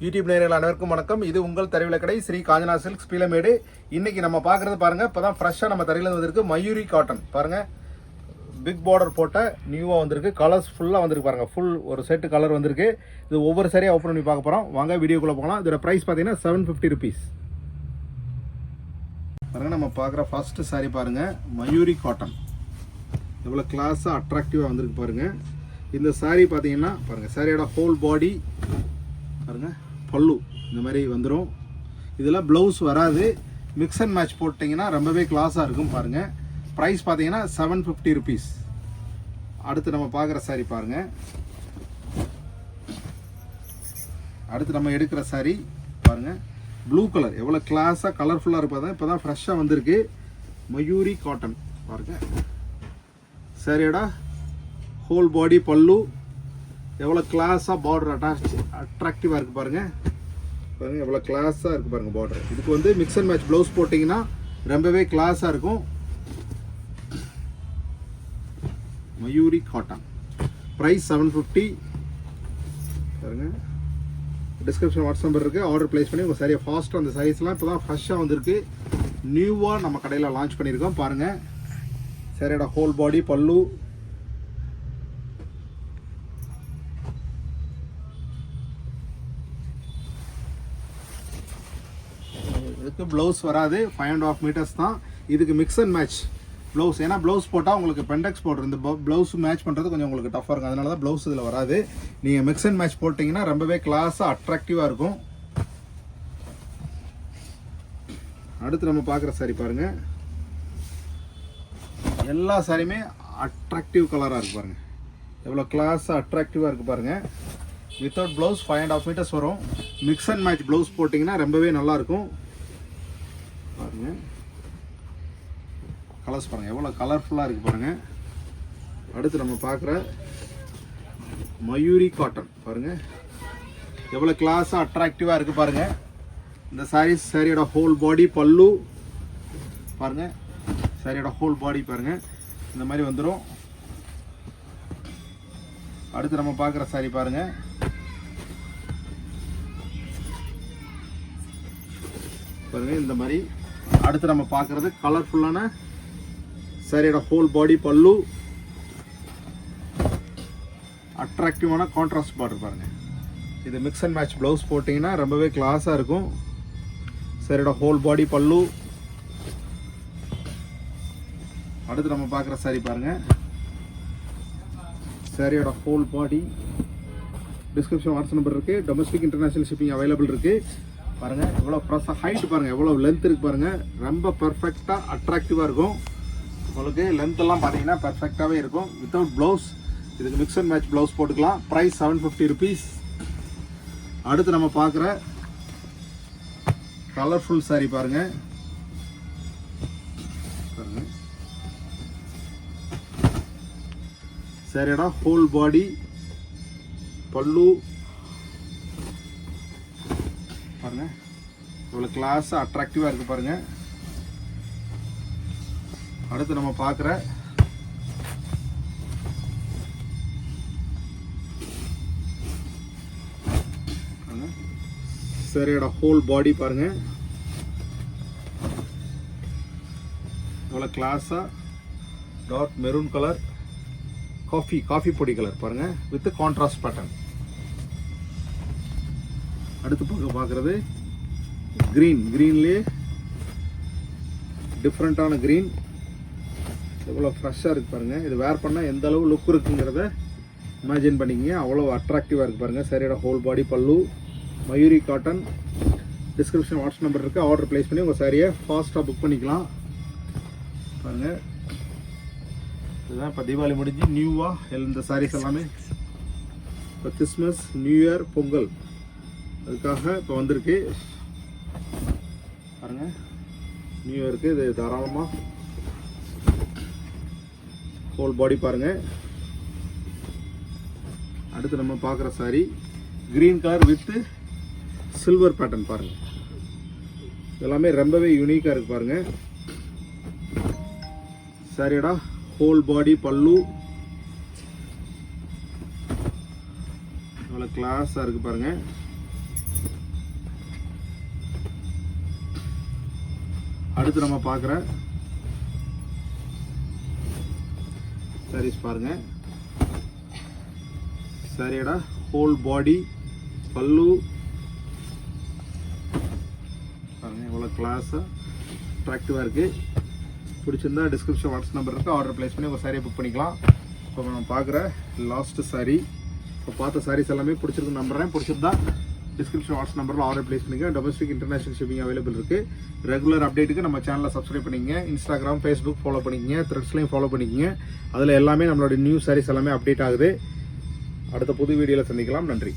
YouTube நேயர்கள் அனைவருக்கும் வணக்கம். இது உங்கள் தறிவில கடை ஸ்ரீ காஞ்சனா சில்க்ஸ் பீலமேடு. இன்னைக்கு நம்ம பார்க்கறது பாருங்க, இப்பதான் ஃப்ரெஷ்ஷாக நம்ம தறியில வந்திருக்கு மயூரி காட்டன். பாருங்க, பிக் பார்டர் போட்ட நியூவாக வந்திருக்கு. கலர்ஸ் ஃபுல்லாக வந்திருக்கு பாருங்க. ஃபுல் ஒரு செட்டு கலர் வந்திருக்கு. இது ஒவ்வொரு சரியாக ஓப்பன் பண்ணி பார்க்க போகிறோம். வாங்க வீடியோக்குள்ளே போகலாம். இதோட ப்ரைஸ் பார்த்தீங்கன்னா 750 rupees. பாருங்க, நம்ம பார்க்குற ஃபர்ஸ்ட் சாரி பாருங்க, மயூரி காட்டன். எவ்வளோ கிளாஸாக அட்ராக்டிவாக வந்திருக்கு பாருங்க. இந்த சாரி பார்த்தீங்கன்னா பாருங்க, சாரியோட ஹோல் பாடி பாருங்க, பல்லு இந்த மாதிரி வந்துடும். இதில் ப்ளவுஸ் வராது. மிக்ஸ் அண்ட் மேட்ச் போட்டிங்கன்னா ரொம்பவே கிளாஸாக இருக்கும் பாருங்க. ப்ரைஸ் பார்த்தீங்கன்னா 750 rupees. அடுத்து நம்ம பார்க்குற சாரி பாருங்க. அடுத்து நம்ம எடுக்கிற சாரி பாருங்க, ப்ளூ கலர். எவ்வளோ கிளாஸாக கலர்ஃபுல்லாக இருப்பதான் இப்போ தான் ஃப்ரெஷ்ஷாக வந்திருக்கு மயூரி காட்டன் பாருங்க. சாரியோட ஹோல் பாடி பல்லு எவ்வளோ கிளாஸாக பார்டர் அட்ராக்டிவாக இருக்குது பாருங்கள். பாருங்கள் எவ்வளோ கிளாஸாக இருக்குது பாருங்கள் பார்டர். இதுக்கு வந்து மிக்ஸ் அண்ட் மேட்ச் ப்ளவுஸ் போட்டிங்கன்னா ரொம்பவே கிளாஸாக இருக்கும். மயூரி காட்டன் ப்ரைஸ் 750 பாருங்கள். டிஸ்கிரிப்ஷன் வாட்ஸ்அப் நம்பர் இருக்குது. ஆர்டர் ப்ளேஸ் பண்ணி உங்கள் சரியாக ஃபாஸ்ட்டாக அந்த சைஸ்லாம் இப்போ தான் ஃப்ரெஷ்ஷாக வந்திருக்கு. நியூவாக நம்ம கடையில் லான்ச் பண்ணியிருக்கோம் பாருங்கள். சரியோட ஹோல் பாடி பல்லு இதுக்கு ப்ளவுஸ் வராது. 5.5 meters தான். இதுக்கு மிக்ஸ் அண்ட் மேட்ச் ப்ளவுஸ். ஏன்னா ப்ளவுஸ் போட்டால் உங்களுக்கு பெண்டெக்ஸ் போடுற இந்த ப்ளவுஸ் மேட்ச் பண்ணுறது கொஞ்சம் உங்களுக்கு டஃப்பாக இருக்கும். அதனால தான் ப்ளவுஸ் இதில் வராது. நீங்கள் மிக்ஸ் அண்ட் மேட்ச் போட்டிங்கன்னா ரொம்பவே கிளாஸாக அட்ராக்டிவாக இருக்கும். அடுத்து நம்ம பார்க்குற சாரி பாருங்கள். எல்லா சாரியுமே அட்ராக்டிவ் கலராக இருக்குது பாருங்கள். எவ்வளோ கிளாஸாக அட்ராக்டிவாக இருக்குது பாருங்கள். வித்தவுட் ப்ளவுஸ் 5.5 meters வரும். மிக்ஸ் அண்ட் மேட்ச் ப்ளவுஸ் போட்டிங்கன்னா ரொம்பவே நல்லாயிருக்கும் பாருங்கள். கலர்ஸ் பாருங்கள் எவ்வளோ கலர்ஃபுல்லாக இருக்குது பாருங்கள். அடுத்து நம்ம பார்க்குற மயூரி காட்டன் பாருங்கள். எவ்வளோ கிளாஸாக அட்ராக்டிவாக இருக்குது பாருங்கள். இந்த சாரியோட ஹோல் பாடி பல்லு பாருங்கள். சாரியோட ஹோல் பாடி பாருங்கள் இந்த மாதிரி வந்துடும். அடுத்து நம்ம பார்க்குற சாரி பாருங்கள். பாருங்க இந்த மாதிரி. அடுத்து நம்ம பார்க்குறது கலர்ஃபுல்லான சாரியோட ஹோல் பாடி பல்லு, அட்ராக்டிவான கான்ட்ராஸ்ட் பார்டர் பாருங்க. இது மிக்ஸ் அண்ட் மேட்ச் ப்ளவுஸ் போட்டிங்கன்னா ரொம்பவே கிளாஸாக இருக்கும். சாரியோட ஹோல் பாடி பல்லு. அடுத்து நம்ம பார்க்குற சாரி பாருங்க. சாரியோட ஹோல் பாடி. டிஸ்கிரிப்ஷன் வாட்ஸ்அப் நம்பர் இருக்குது. டொமஸ்டிக் இன்டர்நேஷனல் ஷிப்பிங் அவைலபிள் இருக்குது பாருங்கள். எவ்வளோ ப்ரெஸ்ஸாக ஹைட் பாருங்கள், எவ்வளோ லென்த் இருக்குது பாருங்கள். ரொம்ப பர்ஃபெக்டாக அட்ராக்டிவாக இருக்கும். உங்களுக்கு லென்த் எல்லாம் பார்த்தீங்கன்னா பர்ஃபெக்டாகவே இருக்கும். Without blouse. இதுக்கு மிக்ஸ் அண்ட் மேட்ச் ப்ளவுஸ் போட்டுக்கலாம். Price 750 rupees. அடுத்து நம்ம பார்க்குற கலர்ஃபுல் சாரி பாருங்கள். சாரியோட ஹோல் பாடி பல்லு பாருங்க. இவ்வளோ கிளாஸாக அட்ராக்டிவாக இருக்குது பாருங்க. அடுத்து நம்ம பார்க்குற சாரியோட ஹோல் பாடி பாருங்க. இவ்வளோ கிளாஸாக டார்க் மெரூன் கலர், காஃபி பொடி கலர் பாருங்க வித் கான்ட்ராஸ்ட் பேட்டர்ன். அடுத்து பார்க்குறது க்ரீன்லேயே டிஃப்ரெண்ட்டான க்ரீன். எவ்வளோ ஃப்ரெஷ்ஷாக இருக்குது பாருங்கள். இது வேர் பண்ணால் எந்த அளவு லுக் இருக்குங்கிறத இமேஜின் பண்ணிக்கிங்க. அவ்வளோ அட்ராக்டிவாக இருக்குது பாருங்கள். சரியோட ஹோல் பாடி பல்லு, Mayuri cotton. Description WhatsApp number இருக்குது. ஆர்டர் ப்ளேஸ் பண்ணி உங்கள் சாரியை ஃபாஸ்ட்டாக புக் பண்ணிக்கலாம் பாருங்கள். இதுதான் இப்போ தீபாவளி முடிஞ்சு நியூவாக இந்த சாரீஸ் எல்லாமே இப்போ கிறிஸ்மஸ், நியூ இயர், பொங்கல் அதுக்காக இப்போ வந்திருக்கு பாருங்க. நியூ இயருக்கு இது தாராளமாக ஹோல் பாடி பாருங்க. அடுத்து நம்ம பார்க்குற sorry green colour with silver pattern பாருங்க. எல்லாமே ரொம்பவே யூனிக்காக இருக்கு பாருங்க. சாரியோட ஹோல் பாடி பல்லு நல்ல கிளாஸாக இருக்குது பாருங்கள். அடுத்து நம்ம பார்க்குற சாரீஸ் பாருங்க. சாரியோட ஹோல் பாடி பல்லு பாருங்க எவ்வளோ கிளாஸாக அட்ராக்டிவாக இருக்குது. பிடிச்சிருந்தா டிஸ்கிரிப்ஷன் வாட்ஸ்அப் நம்பர் இருக்குது, ஆர்டர் ப்ளேஸ் பண்ணி உங்கள் சாரியை புக் பண்ணிக்கலாம். இப்போ நம்ம பார்க்குற லாஸ்ட்டு சாரீ, இப்போ பார்த்த சாரீஸ் எல்லாமே பிடிச்சிருக்கு நம்புறேன். பிடிச்சிருந்தா டிஸ்கிரிப்ஷன் வாட்ஸ்அப் நம்பரில் ஆர்டர் ப்ளேஸ் பண்ணிங்க. டொமஸ்டிக் இன்டர்நேஷனல் ஷிப்பிங் அவைலபிள் இருக்குது. ரெகுலர் அப்டேட்டுக்கு நம்ம சேனலை சப்ஸ்கிரைப் பண்ணிக்கங்க. இன்ஸ்டாகிராம், ஃபேஸ்புக் ஃபாலோ பண்ணிக்கங்க, த்ரெட்ஸ்லையும் ஃபாலோ பண்ணிக்கங்க. அதில் எல்லாமே நம்மளோட நியூ சாரீஸ் எல்லாமே அப்டேட் ஆகுது. அடுத்த புது வீடியோவில் சந்திக்கலாம். நன்றி.